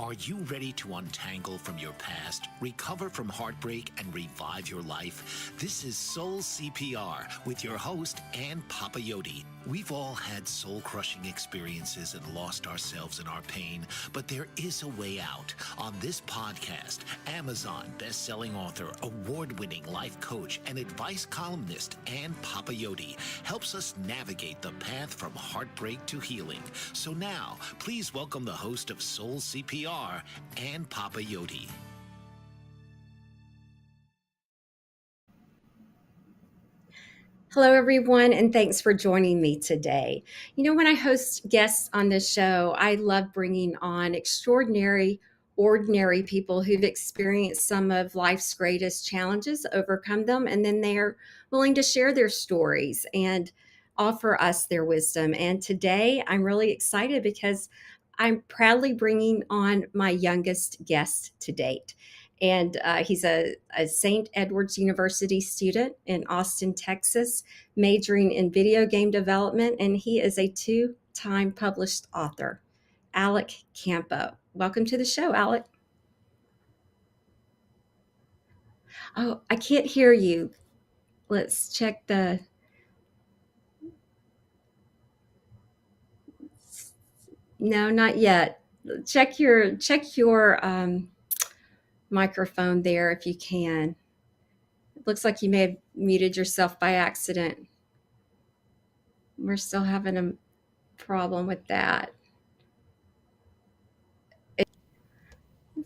Are you ready to untangle from your past, recover from heartbreak, and revive your life? This is Soul CPR with your host, Ann Papayoti. We've all had soul-crushing experiences and lost ourselves in our pain, but there is a way out. On this podcast, Amazon best-selling author, award-winning life coach, and advice columnist Ann Papayoti helps us navigate the path from heartbreak to healing. So now, please welcome the host of Soul CPR, Ann Papayoti. Hello, everyone, and thanks for joining me today. You know, when I host guests on this show, I love bringing on extraordinary, ordinary people who've experienced some of life's greatest challenges, overcome them, and then they're willing to share their stories and offer us their wisdom. And today I'm really excited because I'm proudly bringing on my youngest guest to date. And he's a St. Edward's University student in Austin, Texas, majoring in video game development, and he is a two-time published author, Alec Campa. Welcome to the show, Alec. Oh, I can't hear you. Let's check the... No, not yet. Check your microphone there if you can. It looks like you may have muted yourself by accident. We're still having a problem with that.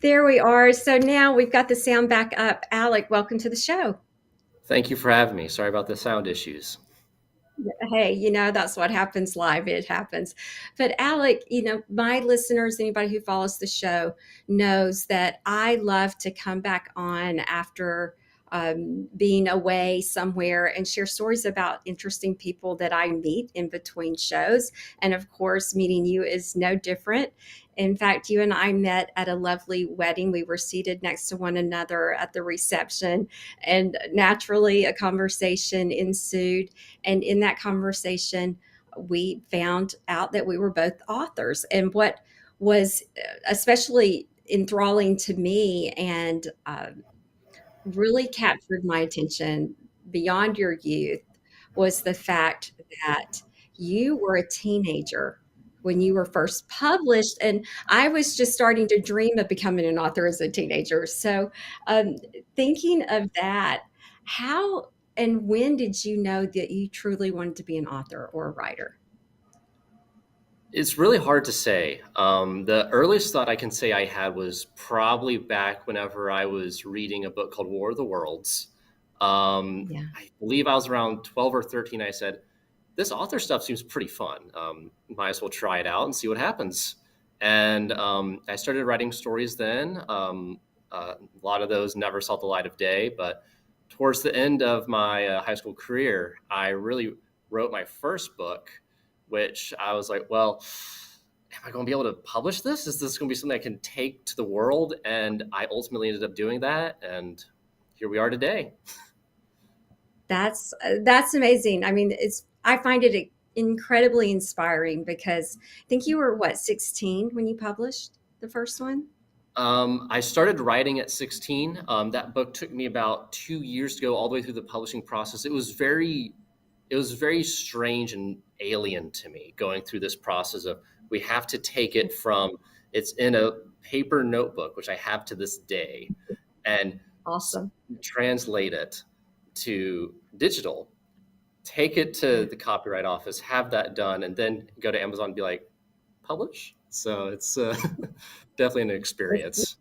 There we are. So now we've got the sound back up. Alec, welcome to the show. Thank you for having me. Sorry about the sound issues. Hey, you know, that's what happens live. It happens. But Alec, you know, my listeners, anybody who follows the show knows that I love to come back on after being away somewhere and share stories about interesting people that I meet in between shows. And of course, meeting you is no different. In fact, you and I met at a lovely wedding. We were seated next to one another at the reception, and naturally a conversation ensued. And in that conversation, we found out that we were both authors. And what was especially enthralling to me and really captured my attention beyond your youth was the fact that you were a teenager when you were first published. And I was just starting to dream of becoming an author as a teenager. So, thinking of that, how and when did you know that you truly wanted to be an author or a writer? It's really hard to say. The earliest thought I can say I had was probably back whenever I was reading a book called War of the Worlds. Yeah. I believe I was around 12 or 13. I said, this author stuff seems pretty fun. Might as well try it out and see what happens. And I started writing stories then. A lot of those never saw the light of day, but towards the end of my high school career, I really wrote my first book, which I was like, well, am I going to be able to publish this? Is this going to be something I can take to the world? And I ultimately ended up doing that. And here we are today. That's amazing. I mean, I find it incredibly inspiring because I think you were 16 when you published the first one? I started writing at 16. That book took me about 2 years to go all the way through the publishing process. It was very strange and alien to me going through this process of we have to take it from it's in a paper notebook, which I have to this day, and Awesome. translate it to digital, take it to the copyright office, have that done, and then go to Amazon and be like, publish. So it's definitely an experience.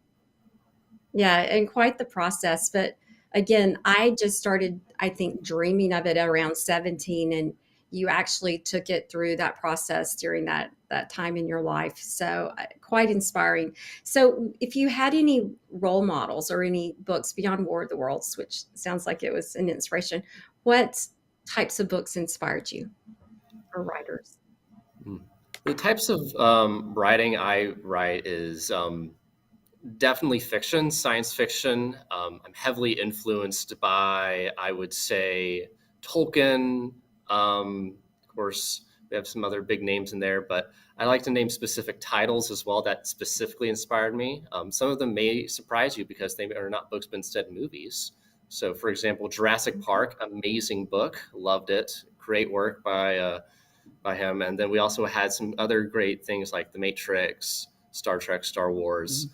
Yeah, and quite the process. But again, I just started, I think, dreaming of it around 17, and you actually took it through that process during that time in your life. So quite inspiring. So if you had any role models or any books beyond War of the Worlds, which sounds like it was an inspiration, what types of books inspired you or writers? The types of writing I write is definitely fiction, science fiction. I'm heavily influenced by, I would say, Tolkien. Of course, we have some other big names in there, but I like to name specific titles as well that specifically inspired me. Some of them may surprise you because they are not books, but instead movies. So, for example, Jurassic Park, amazing book, loved it, great work by him. And then we also had some other great things like The Matrix, Star Trek, Star Wars.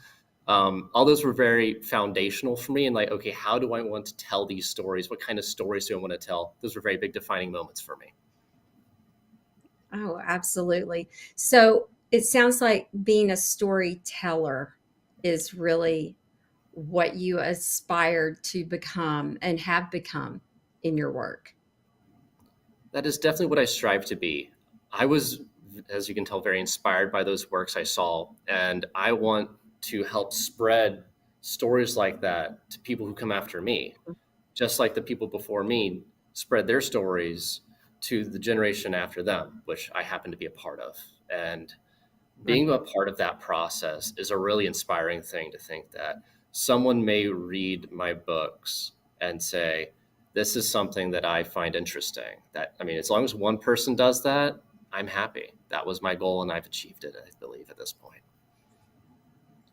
All those were very foundational for me. And like, okay, how do I want to tell these stories? What kind of stories do I want to tell? Those were very big defining moments for me. Oh, absolutely. So it sounds like being a storyteller is really what you aspired to become and have become in your work. That is definitely what I strive to be. I was, as you can tell, very inspired by those works I saw, and I want to help spread stories like that to people who come after me, just like the people before me spread their stories to the generation after them, which I happen to be a part of. And Right. being a part of that process is a really inspiring thing to think that someone may read my books and say, this is something that I find interesting. That, I mean, as long as one person does that, I'm happy. That was my goal and I've achieved it, I believe, at this point.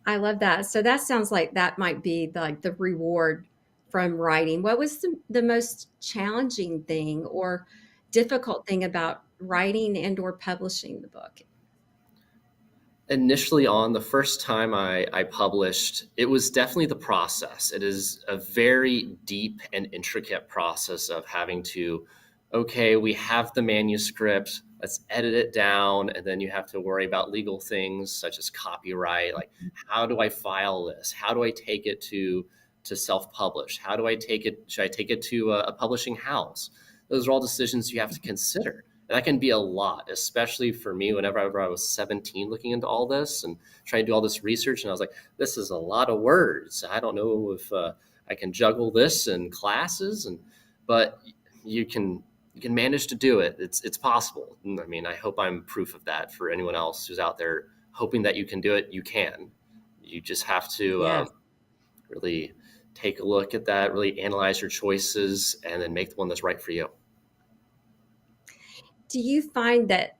I love that. So that sounds like that might be like the reward from writing. What was the most challenging thing or difficult thing about writing and or publishing the book? Initially on the first time I published, it was definitely the process. It is a very deep and intricate process of having to, okay, we have the manuscript, let's edit it down, and then you have to worry about legal things such as copyright, like how do I file this? How do I take it to self-publish? How do I take it? Should I take it to a publishing house? Those are all decisions you have to consider. And that can be a lot, especially for me whenever I was 17 looking into all this and trying to do all this research. And I was like, this is a lot of words. I don't know if I can juggle this in classes. But you can manage to do it. It's possible. And I mean, I hope I'm proof of that for anyone else who's out there hoping that you can do it. You can. You just have to Yes. really take a look at that, really analyze your choices, and then make the one that's right for you. Do you find that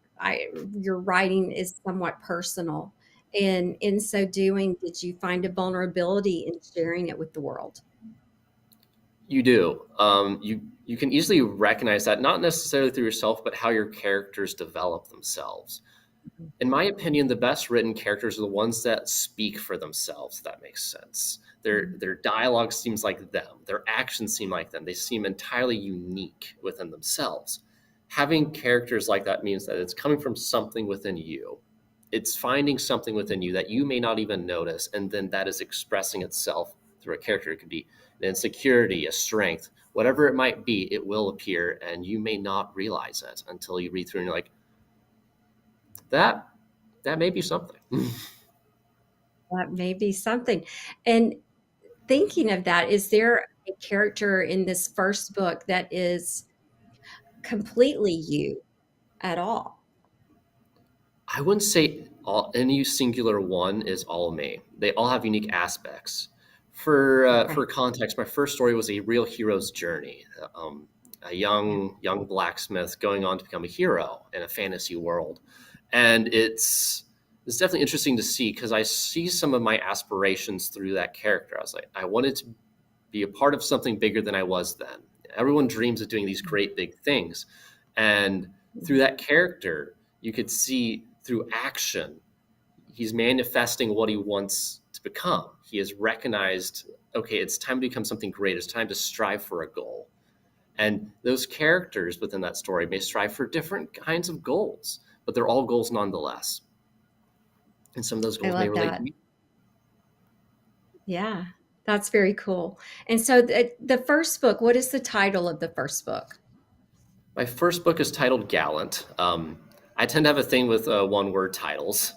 your writing is somewhat personal? And in so doing, did you find a vulnerability in sharing it with the world? You do. You can easily recognize that, not necessarily through yourself, but how your characters develop themselves. In my opinion, the best written characters are the ones that speak for themselves. If that makes sense. Their dialogue seems like them. Their actions seem like them. They seem entirely unique within themselves. Having characters like that means that it's coming from something within you. It's finding something within you that you may not even notice, and then that is expressing itself through a character. It could be an insecurity, a strength, whatever it might be, it will appear, and you may not realize it until you read through and you're like, that that may be something. That may be something. And thinking of that, is there a character in this first book that is completely you at all? I wouldn't say any singular one is all me. They all have unique aspects. Okay. For context, my first story was a real hero's journey. A Yeah. young blacksmith going on to become a hero in a fantasy world, and it's definitely interesting to see because I see some of my aspirations through that character. I was like, I wanted to be a part of something bigger than I was then. Everyone dreams of doing these great big things, and through that character, you could see through action, he's manifesting what he wants to become. He has recognized, okay, it's time to become something great. It's time to strive for a goal. And those characters within that story may strive for different kinds of goals, but they're all goals nonetheless. And some of those I goals may love relate to that. me. Yeah, that's very cool. And so the first book, what is the title of the first book? My first book is titled Gallant. I tend to have a thing with one word titles.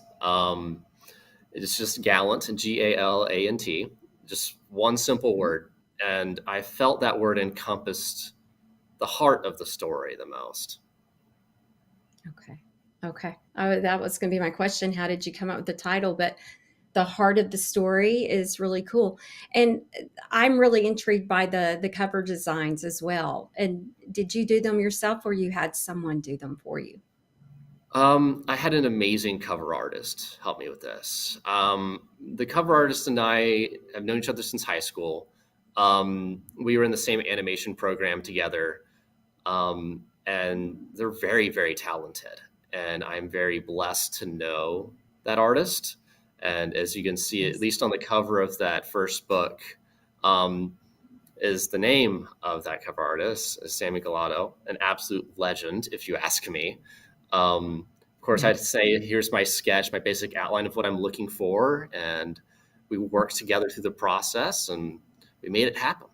It's just Gallant, Galant, just one simple Mhm. word. And I felt that word encompassed the heart of the story the most. Okay. Okay. That was going to be my question. How did you come up with the title? But the heart of the story is really cool. And I'm really intrigued by the cover designs as well. And did you do them yourself or you had someone do them for you? I had an amazing cover artist help me with this. The cover artist and I have known each other since high school. We were in the same animation program together, and they're very, very talented. And I'm very blessed to know that artist. And as you can see, at Yes. least on the cover of that first book, um, is the name of that cover artist, Sammy Galato, an absolute legend, if you ask me. Of course, I'd Yes. say, here's my sketch, my basic outline of what I'm looking for. And we worked together through the process and we made it happen.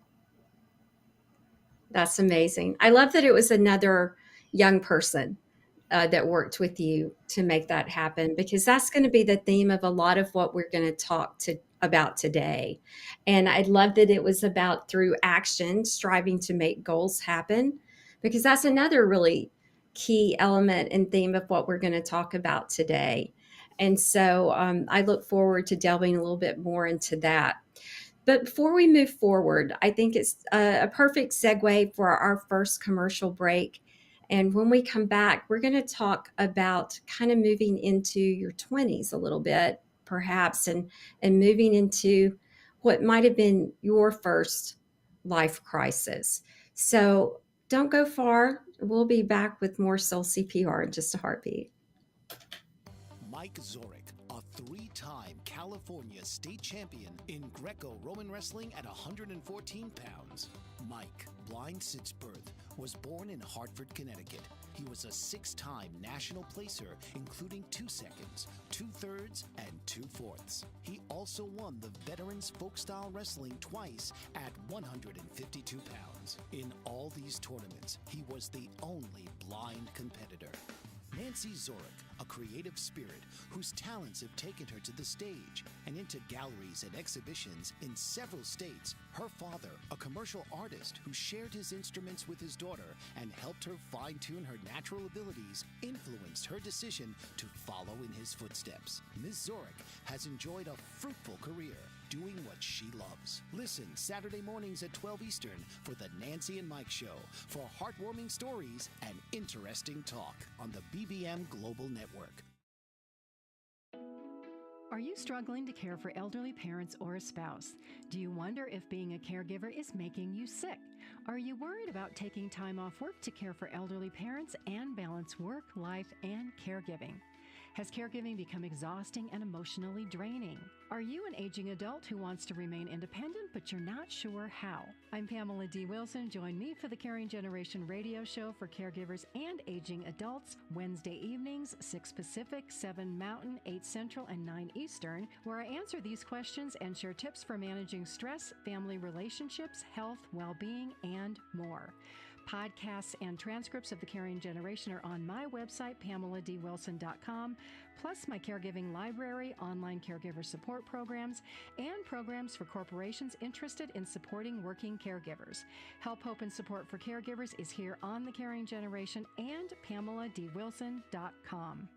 That's amazing. I love that it was another young person that worked with you to make that happen, because that's going to be the theme of a lot of what we're going to about today. And I love that it was about through action, striving to make goals happen, because that's another really key element and theme of what we're going to talk about today. And so I look forward to delving a little bit more into that. But before we move forward, I think it's a perfect segue for our first commercial break. And when we come back, we're going to talk about kind of moving into your 20s a little bit, perhaps, and moving into what might have been your first life crisis. So don't go far. We'll be back with more Soul CPR in just a heartbeat. Mike Zorek, a three-time California state champion in Greco-Roman wrestling at 114 pounds. Mike, blind since birth, was born in Hartford, Connecticut. He was a six-time national placer, including 2 seconds, 2/3, and 2/4. He also won the Veterans Folk-Style Wrestling twice at 152 pounds. In all these tournaments, he was the only blind competitor. Nancy Zorek, a creative spirit whose talents have taken her to the stage and into galleries and exhibitions in several states. Her father, a commercial artist who shared his instruments with his daughter and helped her fine-tune her natural abilities, influenced her decision to follow in his footsteps. Ms. Zorek has enjoyed a fruitful career doing what she loves. Listen Saturday mornings at 12 Eastern for the Nancy and Mike Show for heartwarming stories and interesting talk on the BBM Global Network. Are you struggling to care for elderly parents or a spouse? Do you wonder if being a caregiver is making you sick? Are you worried about taking time off work to care for elderly parents and balance work, life, and caregiving? Has caregiving become exhausting and emotionally draining? Are you an aging adult who wants to remain independent, but you're not sure how? I'm Pamela D. Wilson. Join me for the Caring Generation radio show for caregivers and aging adults, Wednesday evenings, 6 Pacific, 7 Mountain, 8 Central, and 9 Eastern, where I answer these questions and share tips for managing stress, family relationships, health, well-being, and more. Podcasts and transcripts of The Caring Generation are on my website, PamelaDWilson.com, plus my caregiving library, online caregiver support programs, and programs for corporations interested in supporting working caregivers. Help, hope, and support for caregivers is here on The Caring Generation and PamelaDWilson.com.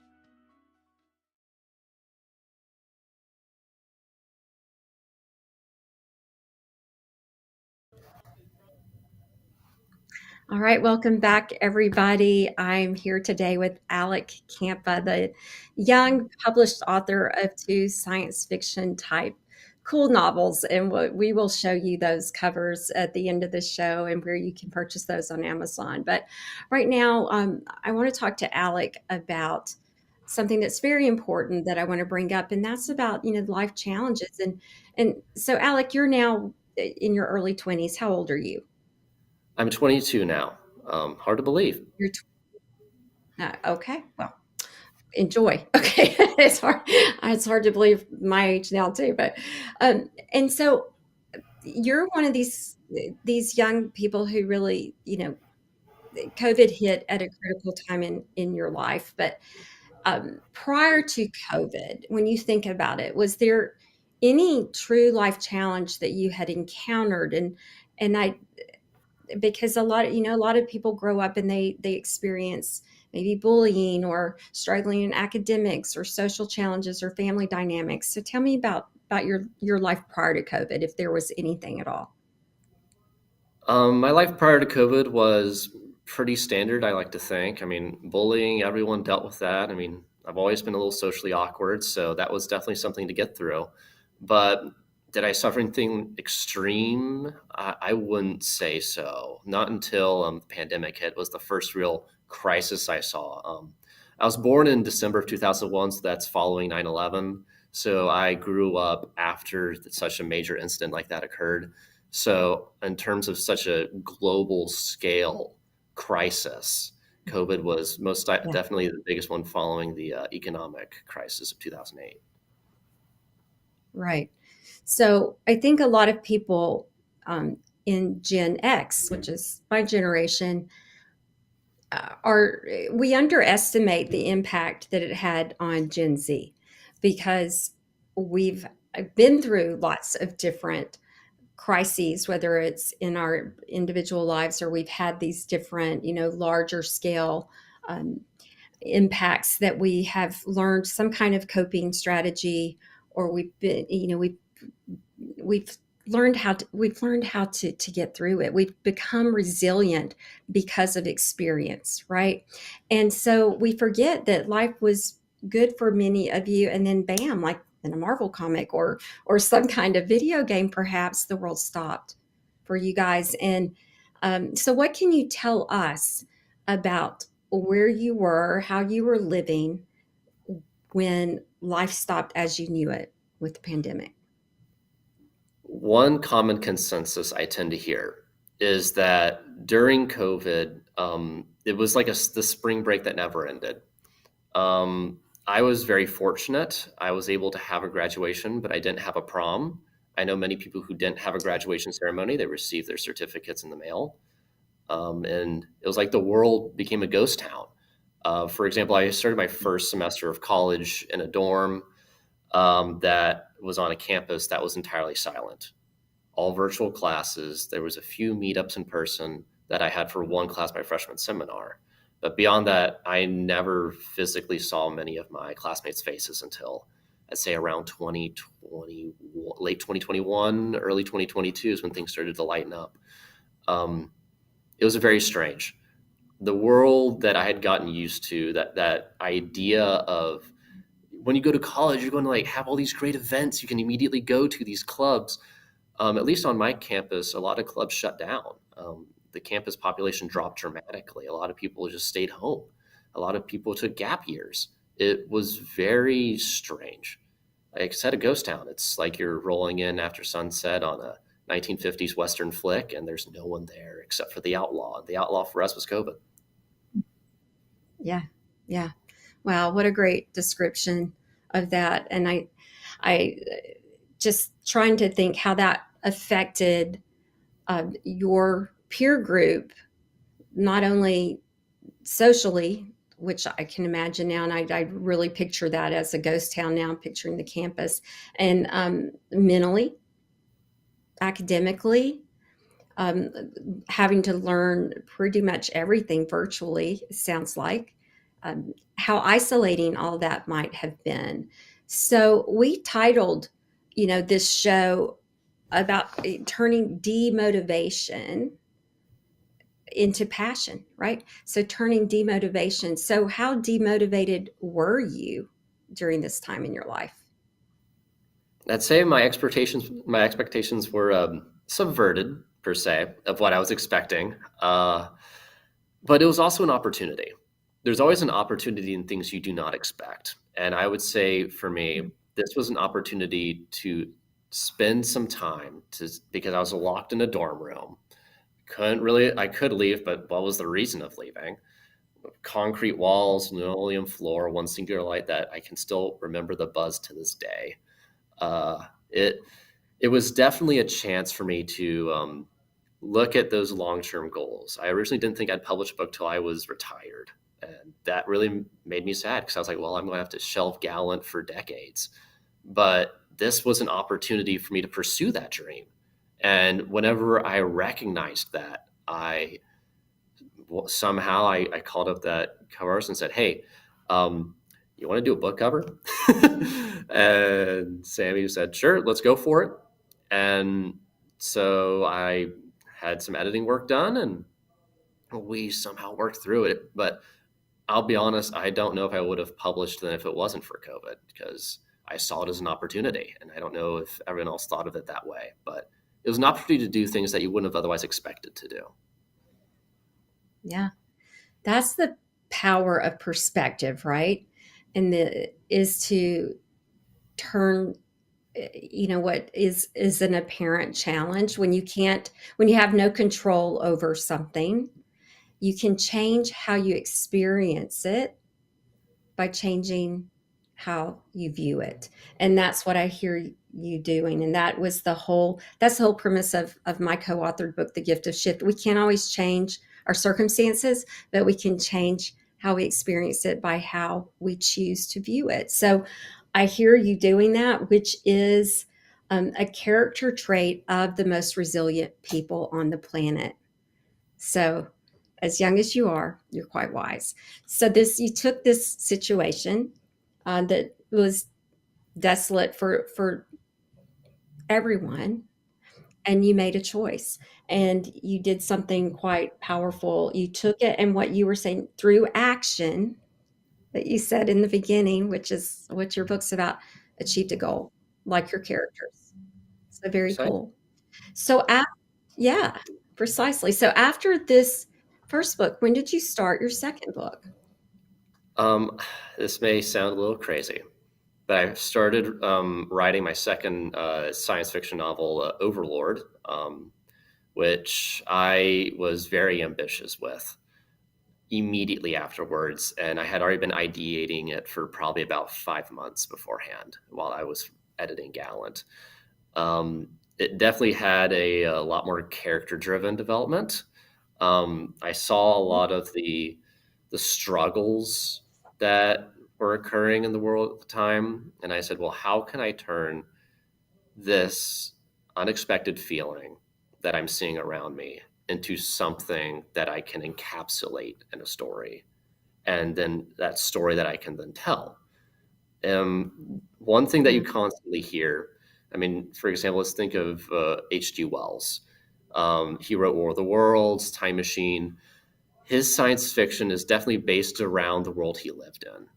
All right, welcome back, everybody. I'm here today with Alec Campa, the young published author of 2 science fiction type cool novels. And we will show you those covers at the end of the show and where you can purchase those on Amazon. But right now, I want to talk to Alec about something that's very important that I want to bring up, and that's about life challenges. And so, Alec, you're now in your early 20s. How old are you? I'm 22 now. Hard to believe. You're okay. Well, enjoy. Okay, It's hard to believe my age now too, but and so you're one of these young people who really, COVID hit at a critical time in your life. But prior to COVID, when you think about it, was there any true life challenge that you had encountered? And I because a lot of people grow up and they experience maybe bullying or struggling in academics or social challenges or family dynamics. So tell me about your life prior to COVID, if there was anything at all. My life prior to COVID was pretty standard, I like to think. I mean, bullying, everyone dealt with that. I mean, I've always been a little socially awkward, so that was definitely something to get through. But did I suffer anything extreme? I wouldn't say so. Not until the pandemic hit was the first real crisis I saw. I was born in December of 2001, so that's following 9/11. So I grew up after such a major incident like that occurred. So in terms of such a global scale crisis, COVID was most Yeah. definitely the biggest one following the economic crisis of 2008. Right. So I think a lot of people in Gen X, which is my generation, are we underestimate the impact that it had on Gen Z because we've been through lots of different crises, whether it's in our individual lives or we've had these different, larger scale um, impacts that we have learned some kind of coping strategy, or we've we've learned how to get through it. We've become resilient because of experience, right? And so we forget that life was good for many of you, and then bam, like in a Marvel comic or some kind of video game, perhaps the world stopped for you guys. And so what can you tell us about where you were, how you were living when life stopped as you knew it with the pandemic? One common consensus I tend to hear is that during COVID, it was like the spring break that never ended. I was very fortunate. I was able to have a graduation, but I didn't have a prom. I know many people who didn't have a graduation ceremony. They received their certificates in the mail. And it was like the world became a ghost town. For example, I started my first semester of college in a dorm that was on a campus that was entirely silent. All virtual classes. There was a few meetups in person that I had for one class, my freshman seminar. But beyond that, I never physically saw many of my classmates' faces until I'd say around 2020, late 2021, early 2022 is when things started to lighten up. Um, it was very strange. The world that I had gotten used to, that idea of when you go to college, you're going to like have all these great events. You can immediately go to these clubs. At least on my campus, a lot of clubs shut down. The campus population dropped dramatically. A lot of people just stayed home. A lot of people took gap years. It was very strange. Like I said, a ghost town. It's like you're rolling in after sunset on a 1950s Western flick, and there's no one there except for the outlaw. The outlaw for us was COVID. Yeah. Yeah. Wow, what a great description of that. And I just trying to think how that affected your peer group, not only socially, which I can imagine now, and I really picture that as a ghost town now, picturing the campus, and mentally, academically, um, having to learn pretty much everything virtually, it sounds like, how isolating all that might have been. So we titled, this show about turning demotivation into passion, right? So turning demotivation. So how demotivated were you during this time in your life? I'd say my expectations were subverted per se of what I was expecting, but it was also an opportunity. There's always an opportunity in things you do not expect, and I would say for me, this was an opportunity to spend some time because I was locked in a dorm room. I could leave, but what was the reason of leaving? Concrete walls, linoleum floor, one singular light that I can still remember the buzz to this day. Uh, it it was definitely a chance for me to look at those long term goals. I originally didn't think I'd publish a book till I was retired, and that really made me sad because I was like, well, I'm going to have to shelve Gallant for decades. But this was an opportunity for me to pursue that dream. And whenever I recognized that, I called up that cover artist and said, "Hey, you want to do a book cover?" And Sammy said, "Sure, let's go for it." And so I had some editing work done, and we somehow worked through it. But I'll be honest, I don't know if I would have published then if it wasn't for COVID, because I saw it as an opportunity. And I don't know if everyone else thought of it that way, but it was an opportunity to do things that you wouldn't have otherwise expected to do. Yeah. That's the power of perspective, right? And the is to turn what is an apparent challenge when you have no control over something, you can change how you experience it by changing how you view it. And that's what I hear you doing. And that's the whole premise of my co-authored book, The Gift of Shift. We can't always change our circumstances, but we can change how we experience it by how we choose to view it. So I hear you doing that, which is a character trait of the most resilient people on the planet. So, as young as you are, you're quite wise. So, you took this situation that was desolate for everyone, and you made a choice, and you did something quite powerful. You took it, and what you were saying through action that you said in the beginning, which is what your book's about, achieved a goal, like your characters. So very Exciting. cool. So, yeah, precisely. So after this first book, when did you start your second book? Um, this may sound a little crazy, but I started writing my second science fiction novel, Overlord, which I was very ambitious with immediately afterwards. And I had already been ideating it for probably about 5 months beforehand while I was editing Gallant. It definitely had a lot more character driven development. I saw a lot of the struggles that were occurring in the world at the time, and I said, well, how can I turn this unexpected feeling that I'm seeing around me into something that I can encapsulate in a story, and then that story that I can then tell. One thing that you Yeah. constantly hear, I mean, for example, let's think of H.G. Wells. He wrote War of the Worlds, Time Machine. His science fiction is definitely based around the world he lived in.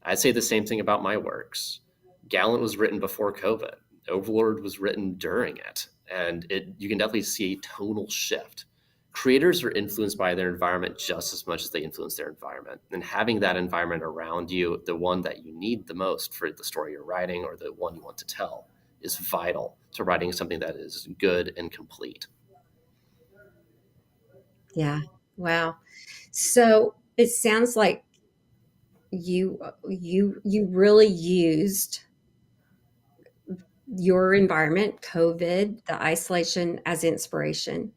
I'd say the same thing about my works. Gallant was written before COVID. Overlord was written during it, and you can definitely see a tonal shift. Creators are influenced by their environment just as much as they influence their environment. And having that environment around you, the one that you need the most for the story you're writing or the one you want to tell, is vital to writing something that is good and complete. Yeah. Wow. So it sounds like you really used your environment, COVID, the isolation as inspiration.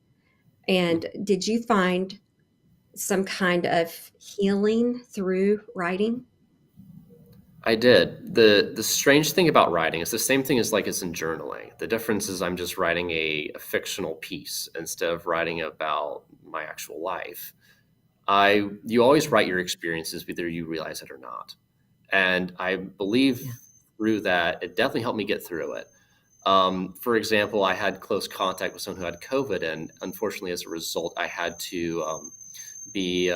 And did you find some kind of healing through writing? I did. The strange thing about writing is the same thing as like it's in journaling. The difference is I'm just writing a fictional piece instead of writing about my actual life. I You always write your experiences whether you realize it or not. And I believe Yeah. through that it definitely helped me get through it. For example, I had close contact with someone who had COVID, and unfortunately, as a result, I had to be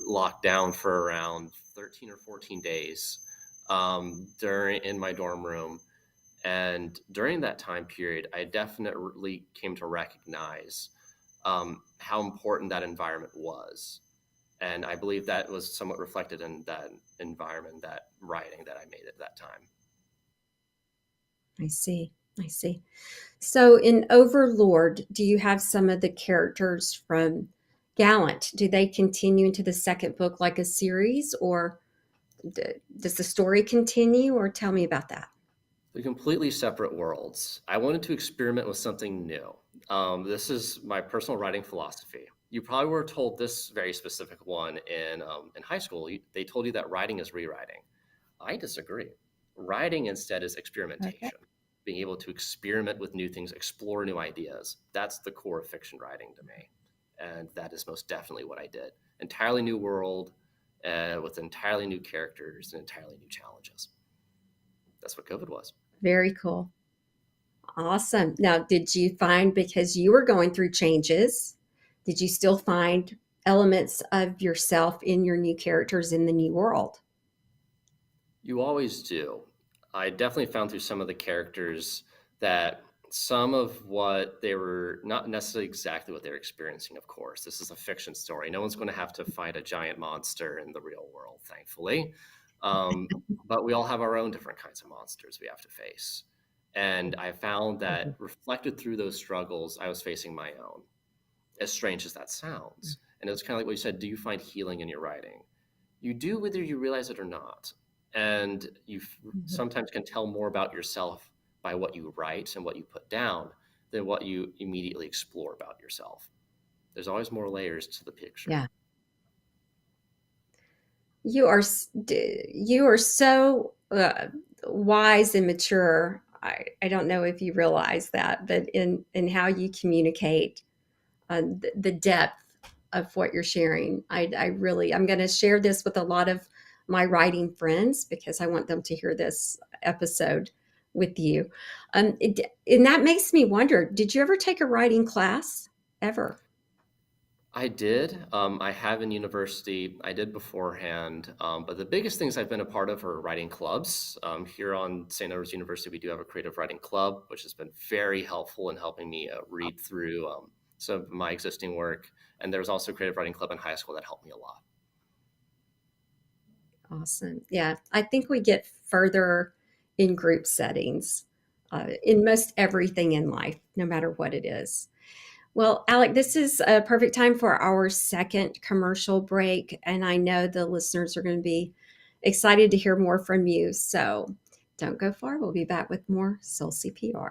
locked down for around 13 or 14 days during in my dorm room. And during that time period, I definitely came to recognize how important that environment was. And I believe that was somewhat reflected in that environment, that writing that I made at that time. I see. I see. So in Overlord, do you have some of the characters from Gallant? Do they continue into the second book like a series, or does the story continue? Or tell me about that. They're completely separate worlds. I wanted to experiment with something new. This is my personal writing philosophy. You probably were told this very specific one in high school. They told you that writing is rewriting. I disagree. Writing instead is Okay. experimentation, being able to experiment with new things, explore new ideas. That's the core of fiction writing to me. And that is most definitely what I did. Entirely new world with entirely new characters and entirely new challenges. That's what COVID was. Very cool. Awesome. Now, did you find, because you were going through changes, did you still find elements of yourself in your new characters in the new world? You always do. I definitely found through some of the characters that some of what they were not necessarily exactly what they're experiencing, of course. This is a fiction story. No one's going to have to fight a giant monster in the real world, thankfully. Um, but we all have our own different kinds of monsters we have to face. And I found that reflected through those struggles, I was facing my own, as strange as that sounds. And it was kind of like what you said, do you find healing in your writing? You do whether you realize it or not. And you sometimes can tell more about yourself by what you write and what you put down than what you immediately explore about yourself. There's always more layers to the picture. Yeah. You are so wise and mature. I don't know if you realize that, but in how you communicate, the depth of what you're sharing. I'm going to share this with a lot of my writing friends because I want them to hear this episode with you. And that makes me wonder, did you ever take a writing class ever? I did. I have in university. I did beforehand. But the biggest things I've been a part of are writing clubs. Here on St. Edward's University, we do have a creative writing club, which has been very helpful in helping me read through some of my existing work. And there was also a creative writing club in high school that helped me a lot. Awesome. Yeah, I think we get further in group settings in most everything in life, no matter what it is. Well, Alec, this is a perfect time for our second commercial break. And I know the listeners are going to be excited to hear more from you. So don't go far. We'll be back with more Soul CPR.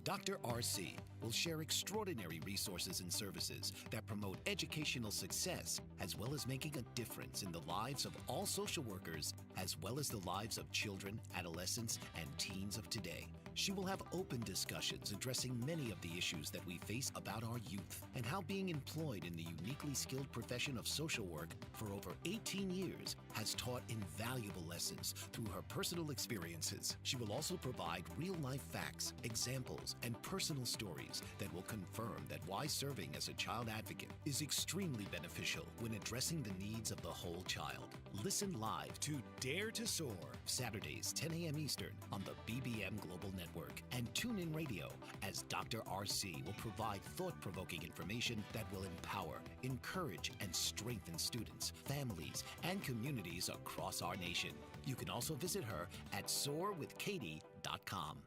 Dr. RC will share extraordinary resources and services that promote educational success, as well as making a difference in the lives of all social workers, as well as the lives of children, adolescents, and teens of today. She will have open discussions addressing many of the issues that we face about our youth and how being employed in the uniquely skilled profession of social work for over 18 years has taught invaluable lessons through her personal experiences. She will also provide real-life facts, examples, and personal stories that will confirm that why serving as a child advocate is extremely beneficial when addressing the needs of the whole child. Listen live to Dare to Soar, Saturdays, 10 a.m. Eastern on the BBM Global Network, and tune in radio as Dr. RC will provide thought-provoking information that will empower, encourage, and strengthen students, families, and communities across our nation. You can also visit her at soarwithkatie.com.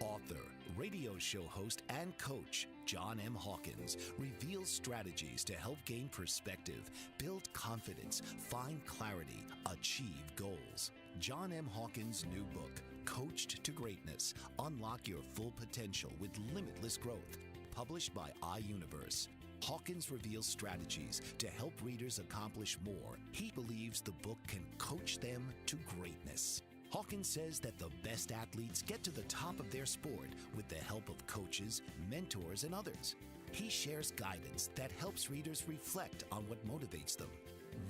Author, radio show host, and coach John M. Hawkins reveals strategies to help gain perspective, build confidence, find clarity, achieve goals. John M. Hawkins' new book, Coached to Greatness, Unlock Your Full Potential with Limitless Growth, published by iUniverse. Hawkins reveals strategies to help readers accomplish more. He believes the book can coach them to greatness. Hawkins says that the best athletes get to the top of their sport with the help of coaches, mentors, and others. He shares guidance that helps readers reflect on what motivates them,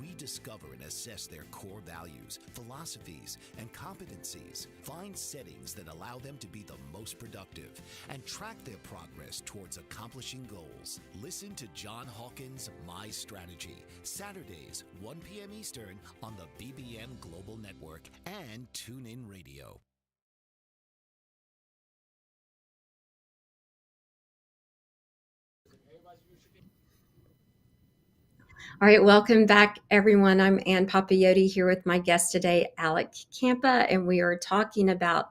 rediscover and assess their core values, philosophies, and competencies, find settings that allow them to be the most productive, and track their progress towards accomplishing goals. Listen to John Hawkins' My Strategy, Saturdays, 1 p.m. Eastern on the BBM Global Network and TuneIn Radio. All right, welcome back, everyone. I'm Ann Papayotti here with my guest today, Alec Campa, and we are talking about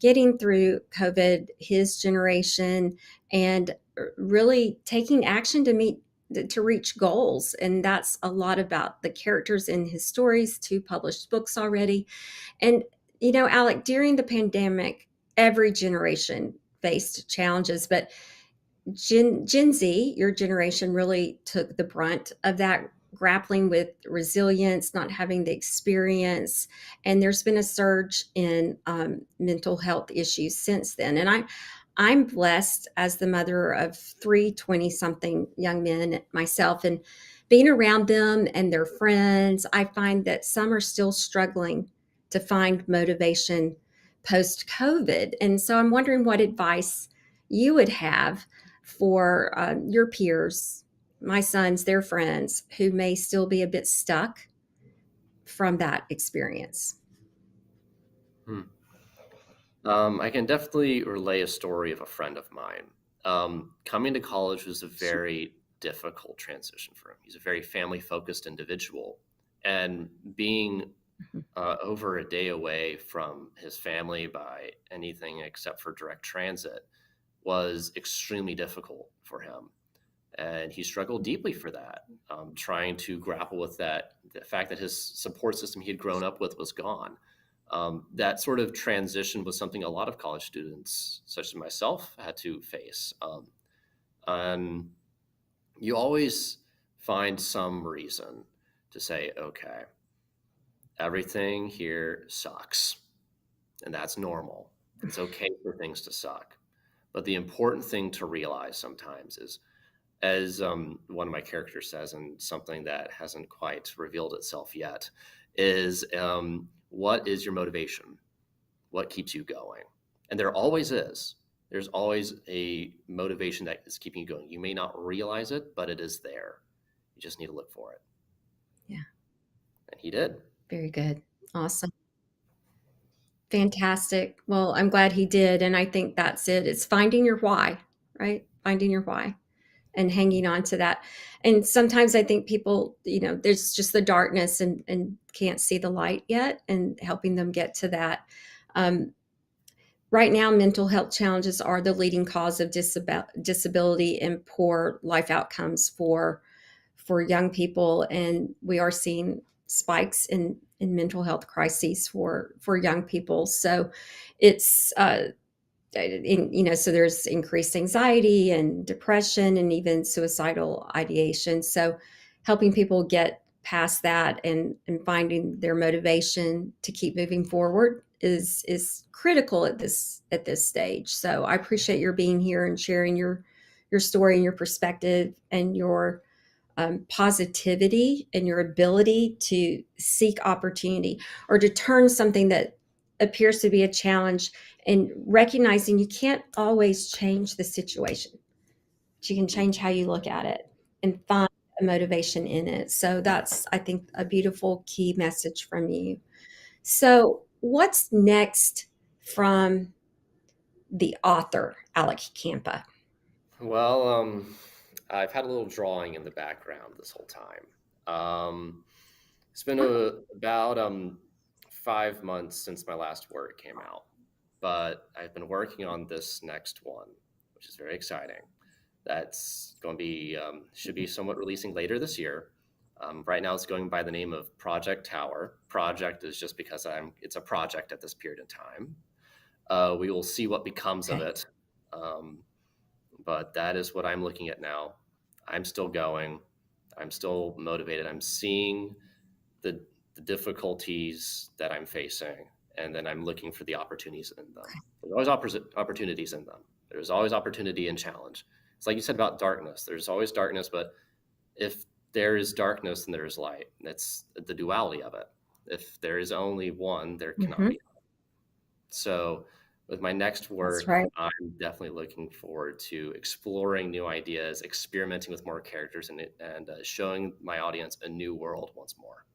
getting through COVID, his generation, and really taking action to reach goals. And that's a lot about the characters in his stories, 2 published books already. And Alec, during the pandemic, every generation faced challenges, but Gen Z, your generation, really took the brunt of that, grappling with resilience, not having the experience, and there's been a surge in mental health issues since then. And I'm blessed as the mother of 3 20-something young men myself, and being around them and their friends, I find that some are still struggling to find motivation post COVID. And so I'm wondering what advice you would have for your peers, my sons, their friends, who may still be a bit stuck from that experience? I can definitely relay a story of a friend of mine. Coming to college was a very difficult transition for him. He's a very family-focused individual, and being Mhm. over a day away from his family by anything except for direct transit was extremely difficult for him. And he struggled deeply for that, trying to grapple with that, the fact that his support system he had grown up with was gone. That sort of transition was something a lot of college students, such as myself, had to face. And you always find some reason to say, okay, everything here sucks, and that's normal. It's okay for things to suck. But the important thing to realize sometimes is, as one of my characters says, and something that hasn't quite revealed itself yet, is what is your motivation? What keeps you going? And there always is. There's always a motivation that is keeping you going. You may not realize it, but it is there. You just need to look for it. Yeah. And he did. Very good. Awesome. Fantastic. Well, I'm glad he did. And I think that's it. It's finding your why, right? Finding your why and hanging on to that. And sometimes I think people, there's just the darkness and can't see the light yet, and helping them get to that. Um, right now, mental health challenges are the leading cause of disability and poor life outcomes for young people, and we are seeing spikes in mental health crises for young people. So it's so there's increased anxiety and depression and even suicidal ideation. So helping people get past that and finding their motivation to keep moving forward is critical at this stage. So I appreciate your being here and sharing your story and your perspective and your positivity and your ability to seek opportunity, or to turn something that appears to be a challenge, and recognizing you can't always change the situation, but you can change how you look at it and find a motivation in it. So that's, I think, a beautiful key message from you. So what's next from the author, Alec Campa? Well, I've had a little drawing in the background this whole time. It's been about 5 months since my last work came out, but I've been working on this next one, which is very exciting. That's going to be should be somewhat releasing later this year. Right now, it's going by the name of Project Tower. Project is just because it's a project at this period in time. We will see what becomes of Okay. it. But that is what I'm looking at now. I'm still going. I'm still motivated. I'm seeing the, the difficulties that I'm facing, and then I'm looking for the opportunities in them. There's always opportunities in them. There's always opportunity and challenge. It's like you said about darkness. There's always darkness, but if there is darkness, then there's light. That's the duality of it. If there is only one, there cannot Mhm. be. So with my next That's work, right. I'm definitely looking forward to exploring new ideas, experimenting with more characters, and showing my audience a new world once more.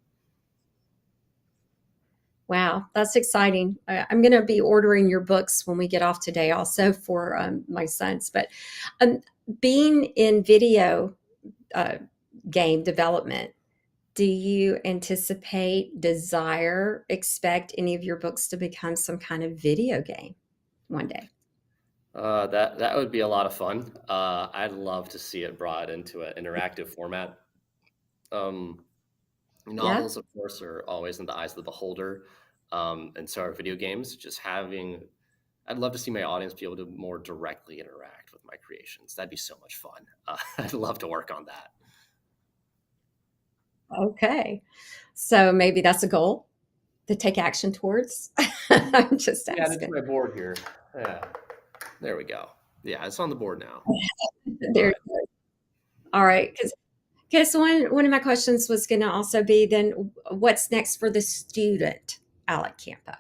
Wow, that's exciting. I'm going to be ordering your books when we get off today, also for my sons. But um, being in video uh, game development, do you anticipate, desire, expect any of your books to become some kind of video game one day? That would be a lot of fun. I'd love to see it brought into an interactive format. Um, Yeah. Novels, of course, are always in the eyes of the beholder, and so are video games. I'd love to see my audience be able to more directly interact with my creations. That'd be so much fun. I'd love to work on that. Okay. So maybe that's a goal to take action towards. I'm just Yeah, that's asking. my board here. Yeah, there we go. Yeah, it's on the board now. All There. right. All right. Because one of my questions was going to also be, then what's next for the student, Alec Campa?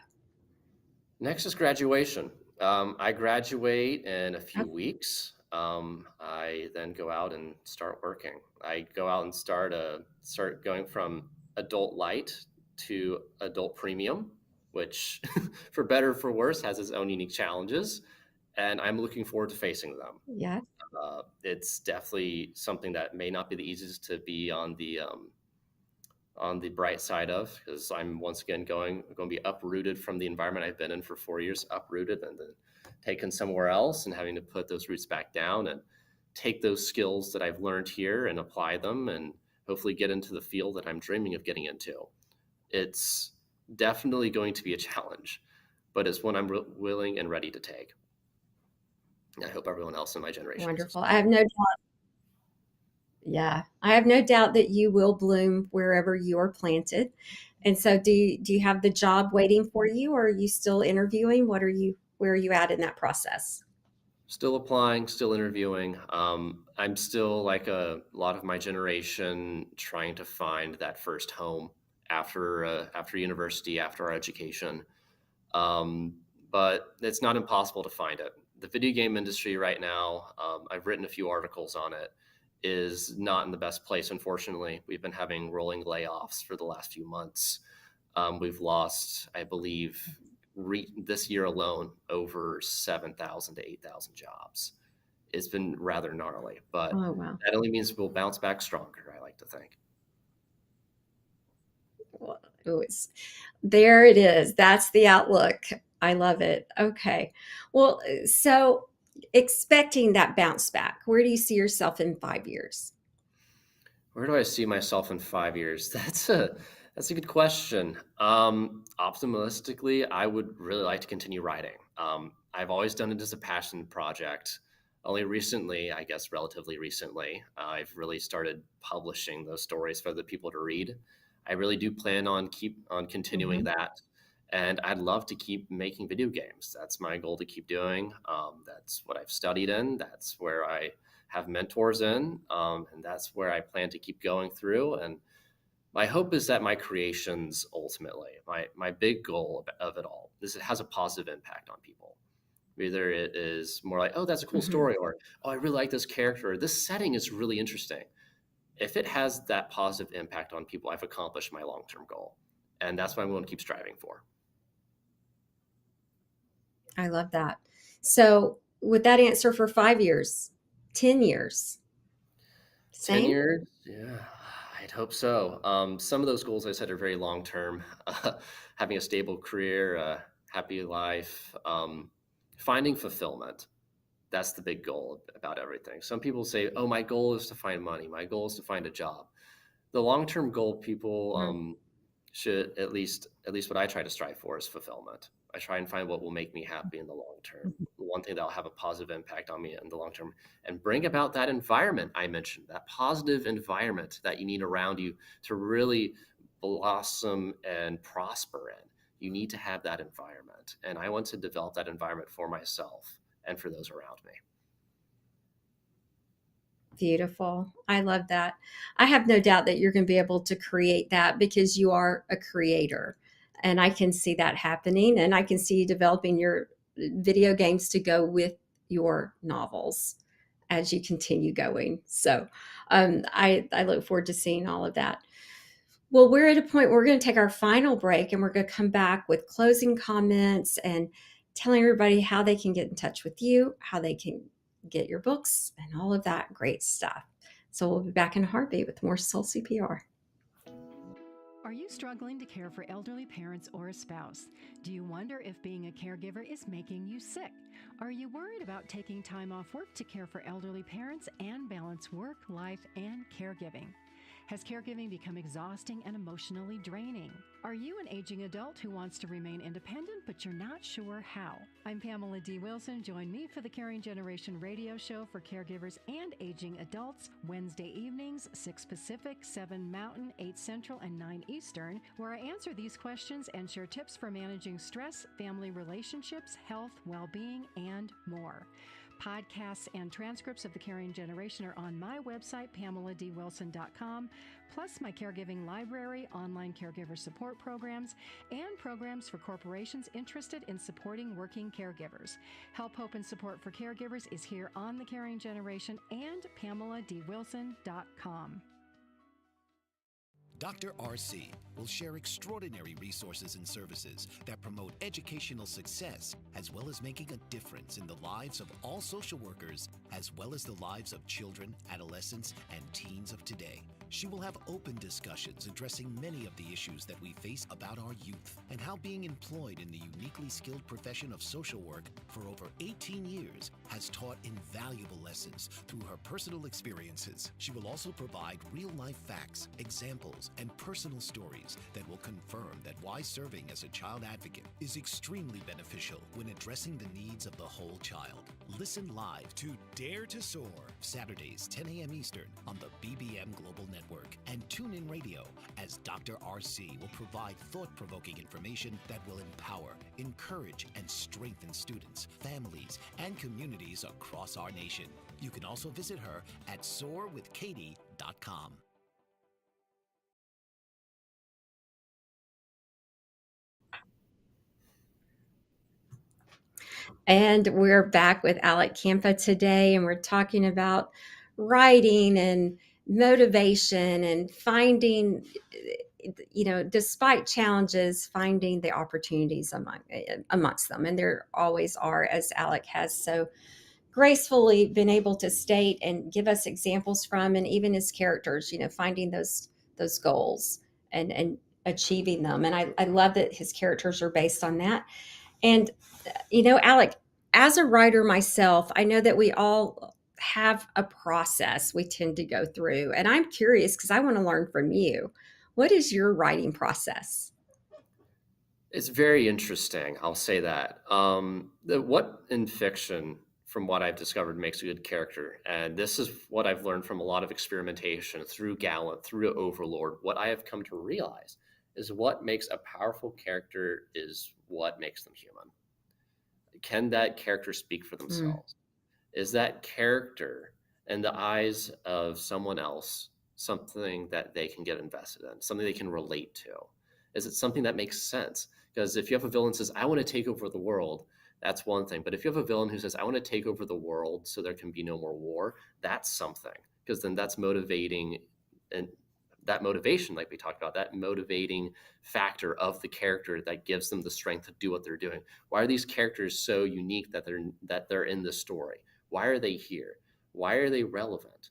Next is graduation. I graduate in a few Okay. weeks. I then go out and start working. I go out and start going from adult light to adult premium, which for better or for worse has its own unique challenges, and I'm looking forward to facing them. Yeah. It's definitely something that may not be the easiest to be on the bright side of, because I'm once again going to be uprooted from the environment I've been in for 4 years, uprooted and then taken somewhere else and having to put those roots back down and take those skills that I've learned here and apply them and hopefully get into the field that I'm dreaming of getting into. It's definitely going to be a challenge, but it's one I'm willing and ready to take. I hope everyone else in my generation is. Wonderful. I have no doubt. Yeah, I have no doubt that you will bloom wherever you are planted. And so, do you have the job waiting for you, or are you still interviewing? Where are you at in that process? Still applying, still interviewing. I'm still, like a lot of my generation, trying to find that first home after university, after our education. Um, but it's not impossible to find it. The video game industry right now, I've written a few articles on it, is not in the best place, unfortunately. We've been having rolling layoffs for the last few months. We've lost, I believe, this year alone, over 7,000 to 8,000 jobs. It's been rather gnarly, but Oh, wow. that only means we'll bounce back stronger, I like to think. Well, there it is. That's the outlook. I love it. Okay. Well, so expecting that bounce back, where do you see yourself in 5 years? Where do I see myself in 5 years? That's a good question. Optimistically, I would really like to continue writing. I've always done it as a passion project. Only recently, I guess relatively recently, I've really started publishing those stories for other people to read. I really do plan on continuing Mhm. that, and I'd love to keep making video games. That's my goal to keep doing. That's what I've studied in. That's where I have mentors in, and that's where I plan to keep going through. And my hope is that my creations ultimately, my big goal of it all, is it has a positive impact on people. Either it is more like, oh, that's a cool Mhm. story, or oh, I really like this character, or this setting is really interesting. If it has that positive impact on people, I've accomplished my long-term goal, and that's what I'm going to keep striving for. I love that. So, with that answer for 5 years, 10 years, 10 same? years? Yeah, I'd hope so. Some of those goals I said are very long term. Having a stable career, a happy life, finding fulfillment. That's the big goal about everything. Some people say, oh, my goal is to find money. My goal is to find a job. The long term goal people Mm. should at least what I try to strive for is fulfillment. I try and find what will make me happy in the long term. The one thing that will have a positive impact on me in the long term and bring about that environment I mentioned, that positive environment that you need around you to really blossom and prosper in. You need to have that environment. And I want to develop that environment for myself and for those around me. Beautiful. I love that. I have no doubt that you're going to be able to create that because you are a creator. And I can see that happening. And I can see you developing your video games to go with your novels as you continue going. So I look forward to seeing all of that. Well, we're at a point where we're going to take our final break and we're going to come back with closing comments and telling everybody how they can get in touch with you, how they can get your books, and all of that great stuff. So we'll be back in a heartbeat with more Soul CPR. Are you struggling to care for elderly parents or a spouse? Do you wonder if being a caregiver is making you sick? Are you worried about taking time off work to care for elderly parents and balance work, life, and caregiving? Has caregiving become exhausting and emotionally draining? Are you an aging adult who wants to remain independent, but you're not sure how? I'm Pamela D. Wilson. Join me for the Caring Generation radio show for caregivers and aging adults, Wednesday evenings, 6 Pacific, 7 Mountain, 8 Central, and 9 Eastern, where I answer these questions and share tips for managing stress, family relationships, health, well-being, and more. Podcasts and transcripts of The Caring Generation are on my website, PamelaDWilson.com, plus my caregiving library, online caregiver support programs, and programs for corporations interested in supporting working caregivers. Help, hope, and support for caregivers is here on The Caring Generation and PamelaDWilson.com. Dr. RC will share extraordinary resources and services that promote educational success, as well as making a difference in the lives of all social workers, as well as the lives of children, adolescents, and teens of today. She will have open discussions addressing many of the issues that we face about our youth and how being employed in the uniquely skilled profession of social work for over 18 years has taught invaluable lessons through her personal experiences. She will also provide real-life facts, examples, and personal stories that will confirm that why serving as a child advocate is extremely beneficial when addressing the needs of the whole child. Listen live to Dare to Soar, Saturdays, 10 a.m. Eastern on the BBM Global Network, and tune in radio as Dr. RC will provide thought-provoking information that will empower, encourage, and strengthen students, families, and communities across our nation. You can also visit her at soarwithkatie.com. And we're back with Alec Campa today, and we're talking about writing and motivation and finding, despite challenges, finding the opportunities amongst them. And there always are, as Alec has so gracefully been able to state and give us examples from, and even his characters, finding those goals and achieving them. And I love that his characters are based on that. And Alec, as a writer myself, I know that we all have a process we tend to go through. And I'm curious because I want to learn from you. What is your writing process? It's very interesting. I'll say that. What in fiction, from what I've discovered, makes a good character, and this is what I've learned from a lot of experimentation through Gallant, through Overlord. What I have come to realize is what makes a powerful character is what makes them human. Can that character speak for themselves? Is that character in the eyes of someone else something that they can get invested in, something they can relate to? Is it something that makes sense? Because if you have a villain who says, I want to take over the world, that's one thing. But if you have a villain who says, I want to take over the world so there can be no more war, that's something. Because then that's motivating, and that motivation, like we talked about, that motivating factor of the character that gives them the strength to do what they're doing. Why are these characters so unique that they're in the story? Why are they here? Why are they relevant?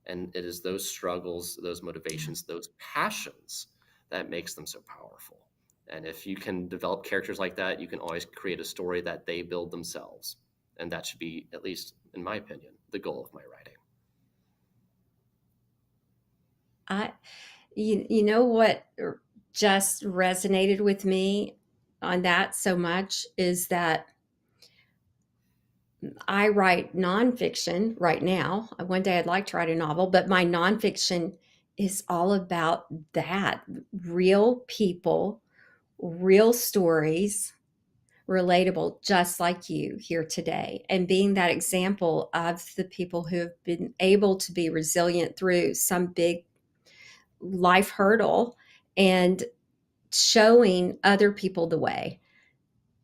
And it is those struggles, those motivations, those passions that makes them so powerful. And if you can develop characters like that, you can always create a story that they build themselves. And that should be, at least in my opinion, the goal of my writing. You know what just resonated with me on that so much is that I write nonfiction right now. One day I'd like to write a novel, but my nonfiction is all about that. Real people, real stories, relatable, just like you here today. And being that example of the people who have been able to be resilient through some big life hurdle and showing other people the way.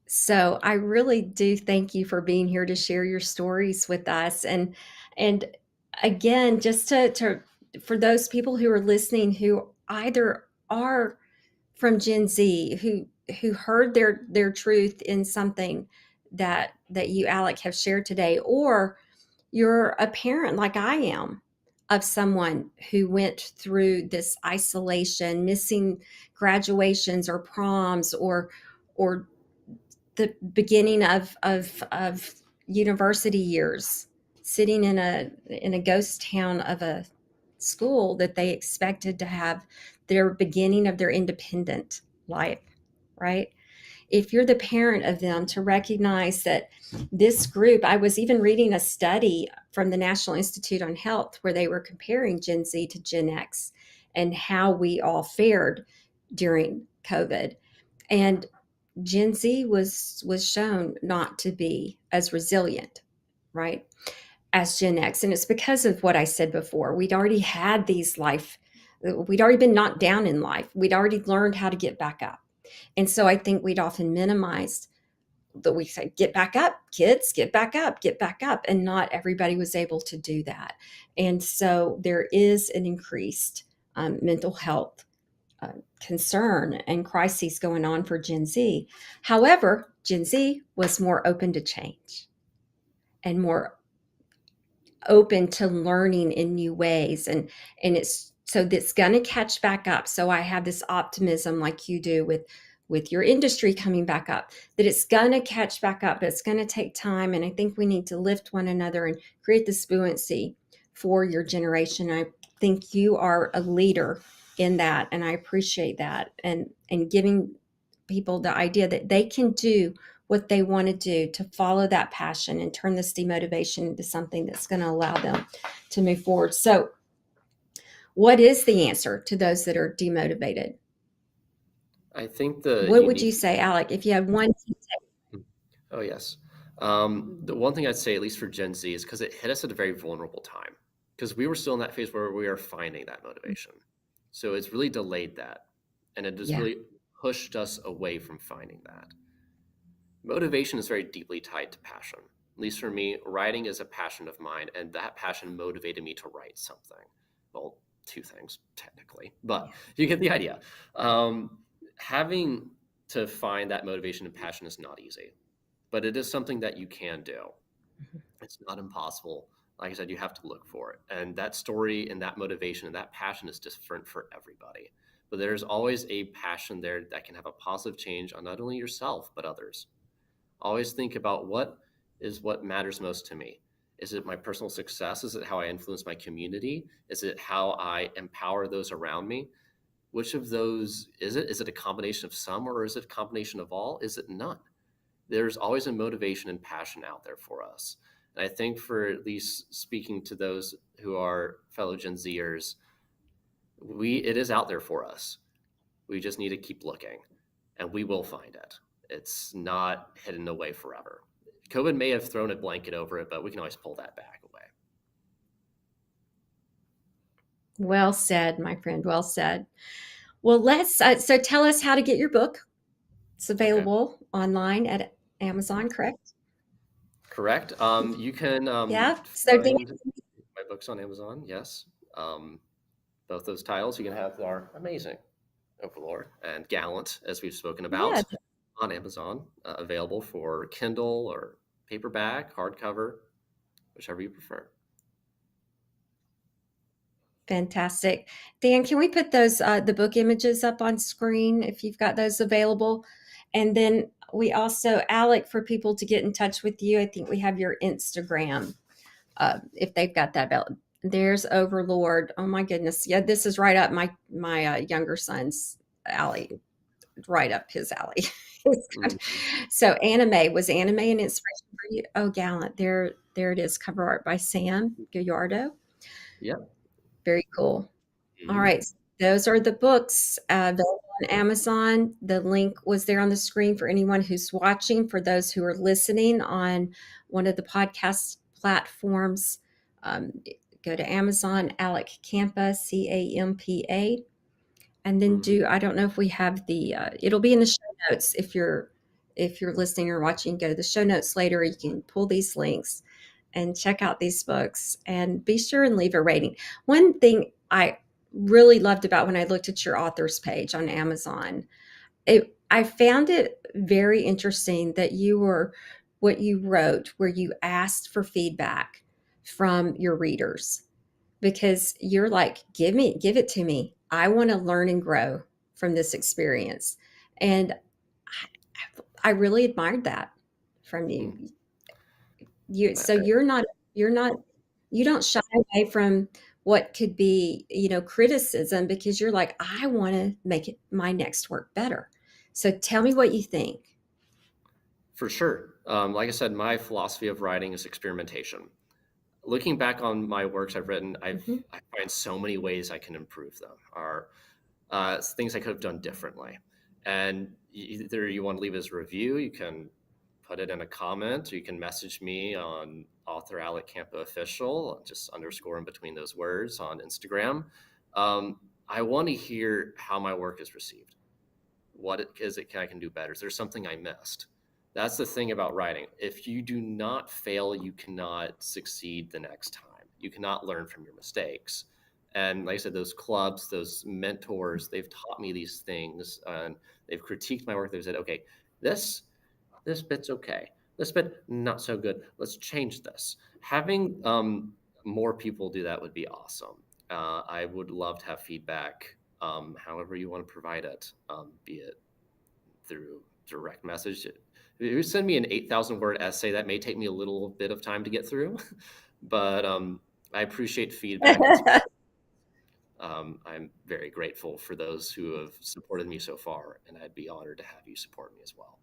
So I really do thank you for being here to share your stories with us. And again, just to for those people who are listening who either are from Gen Z, who heard their truth in something that you, Alec, have shared today, or you're a parent like I am of someone who went through this isolation, missing graduations or proms, or the beginning of university years, sitting in a ghost town of a school that they expected to have their beginning of their independent life, right? If you're the parent of them, to recognize that this group, I was even reading a study from the National Institute on Health where they were comparing Gen Z to Gen X and how we all fared during COVID. And Gen Z was shown not to be as resilient right, as Gen X. And it's because of what I said before. We'd already had we'd already been knocked down in life. We'd already learned how to get back up. And so I think we'd often minimized that. We say, get back up, kids, get back up, get back up. And not everybody was able to do that. And so there is an increased mental health concern and crises going on for Gen Z. However, Gen Z was more open to change and more open to learning in new ways, and it's so that's going to catch back up. So I have this optimism, like you do with your industry coming back up, that it's going to catch back up, but it's going to take time. And I think we need to lift one another and create this buoyancy for your generation. I think you are a leader in that, and I appreciate that, and giving people the idea that they can do what they want to do, to follow that passion and turn this demotivation into something that's going to allow them to move forward. So what is the answer to those that are demotivated? I think what would you say, Alec, if you had one? Oh, yes. The one thing I'd say, at least for Gen Z, is because it hit us at a very vulnerable time, because we were still in that phase where we are finding that motivation. So it's really delayed that. And it just really pushed us away from finding that. Motivation is very deeply tied to passion. At least for me, writing is a passion of mine, and that passion motivated me to write something. Well, two things, technically, but you get the idea. Having to find that motivation and passion is not easy, but it is something that you can do. It's not impossible. Like I said, you have to look for it. And that story and that motivation and that passion is different for everybody. But there's always a passion there that can have a positive change on not only yourself, but others. Always think about what matters most to me. Is it my personal success? Is it how I influence my community? Is it how I empower those around me? Which of those is it? Is it a combination of some, or is it a combination of all? Is it none? There's always a motivation and passion out there for us. And I think, for at least speaking to those who are fellow Gen Zers, it is out there for us. We just need to keep looking, and we will find it. It's not hidden away forever. COVID may have thrown a blanket over it, but we can always pull that back away. Well said, my friend. Well said. Well, let's so tell us how to get your book. It's available online at Amazon, correct? Correct. You can So find my books on Amazon. Yes. Both those titles you can have are amazing. Overlord and Gallant, as we've spoken about, on Amazon, available for Kindle or paperback, hardcover, whichever you prefer. Fantastic. Dan, can we put those the book images up on screen if you've got those available? And then we also, Alec, for people to get in touch with you, I think we have your Instagram, if they've got that available. There's Overlord. Oh my goodness. Yeah, this is right up my younger son's alley, right up his alley. So was anime an inspiration for you? Oh, Gallant. There it is. Cover art by Sam Gallardo. Yep. Very cool. All right. Those are the books available on Amazon. The link was there on the screen for anyone who's watching. For those who are listening on one of the podcast platforms, go to Amazon, Alec Campa, Campa. And then I don't know if we have the, it'll be in the show notes. If you're listening or watching, go to the show notes later. You can pull these links and check out these books, and be sure and leave a rating. One thing I really loved about when I looked at your authors page on Amazon, I found it very interesting that what you wrote, where you asked for feedback from your readers, because you're like, give it to me. I want to learn and grow from this experience. And I really admired that from you. You don't shy away from what could be, criticism, because you're like, I want to make my next work better. So tell me what you think. For sure. Like I said, my philosophy of writing is experimentation. Looking back on my works I've written, I find so many ways I can improve them, or things I could have done differently. And either you want to leave as a review, you can put it in a comment, or you can message me on author Alec Campa official, just underscore in between those words on Instagram. I want to hear how my work is received. What is it I can do better? Is there something I missed? That's the thing about writing. If you do not fail, you cannot succeed the next time. You cannot learn from your mistakes. And like I said, those clubs, those mentors, they've taught me these things, and they've critiqued my work. They've said, okay, this bit's okay. This bit, not so good. Let's change this. Having more people do that would be awesome. I would love to have feedback, however you want to provide it, be it through direct message. If you send me an 8,000 word essay, that may take me a little bit of time to get through, but I appreciate feedback. I'm very grateful for those who have supported me so far, and I'd be honored to have you support me as well.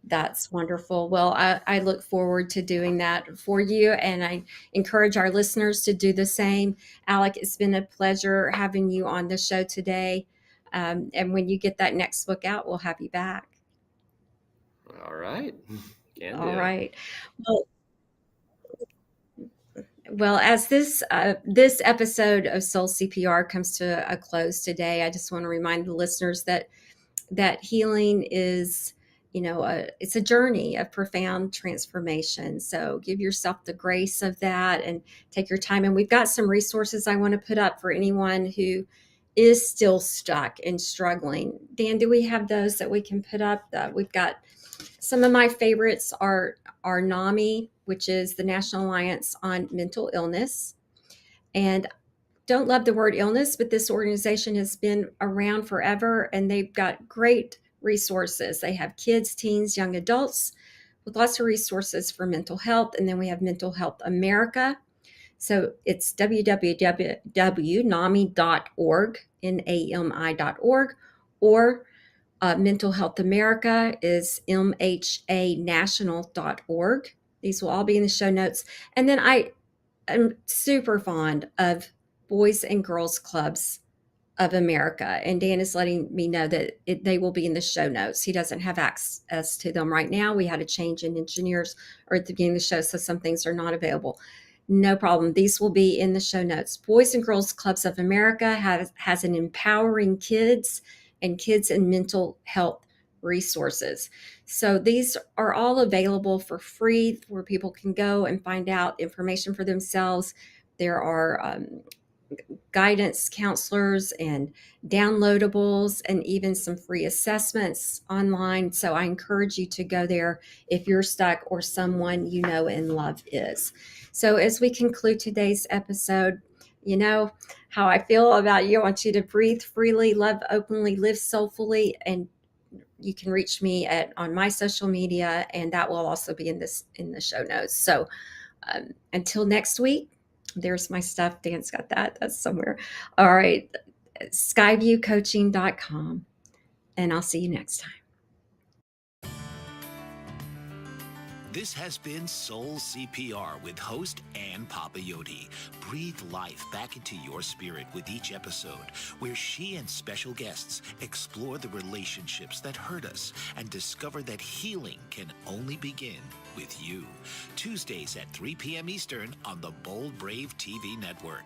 That's wonderful. Well, I look forward to doing that for you, and I encourage our listeners to do the same. Alec, it's been a pleasure having you on the show today. And when you get that next book out, we'll have you back. All right. Can do. All right. Well, as this episode of Soul CPR comes to a close today, I just want to remind the listeners that healing is, it's a journey of profound transformation. So give yourself the grace of that and take your time. And we've got some resources I want to put up for anyone who is still stuck and struggling. Dan, do we have those that we can put up? We've got some of my favorites are NAMI, which is the National Alliance on Mental Illness. And don't love the word illness, but this organization has been around forever, and they've got great resources. They have kids, teens, young adults with lots of resources for mental health. And then we have Mental Health America. So it's www.nami.org, NAMI.org, or Mental Health America is mhanational.org. These will all be in the show notes. And then I am super fond of Boys and Girls Clubs of America, and Dan is letting me know that they will be in the show notes. He doesn't have access to them right now. We had a change in engineers or at the beginning of the show, so some things are not available. No problem. These will be in the show notes. Boys and Girls Clubs of America has an empowering kids and mental health resources. So these are all available for free, where people can go and find out information for themselves. There are guidance counselors and downloadables and even some free assessments online. So I encourage you to go there if you're stuck or someone you know and love is. So as we conclude today's episode, you know how I feel about you. I want you to breathe freely, love openly, live soulfully, and you can reach me on my social media, and that will also be in the show notes. So until next week, there's my stuff. Dan's got that. That's somewhere. All right. Skyviewcoaching.com. And I'll see you next time. This has been Soul CPR with host Ann Papayotti. Breathe life back into your spirit with each episode, where she and special guests explore the relationships that hurt us and discover that healing can only begin with you. Tuesdays at 3 p.m. Eastern on the Bold Brave TV network.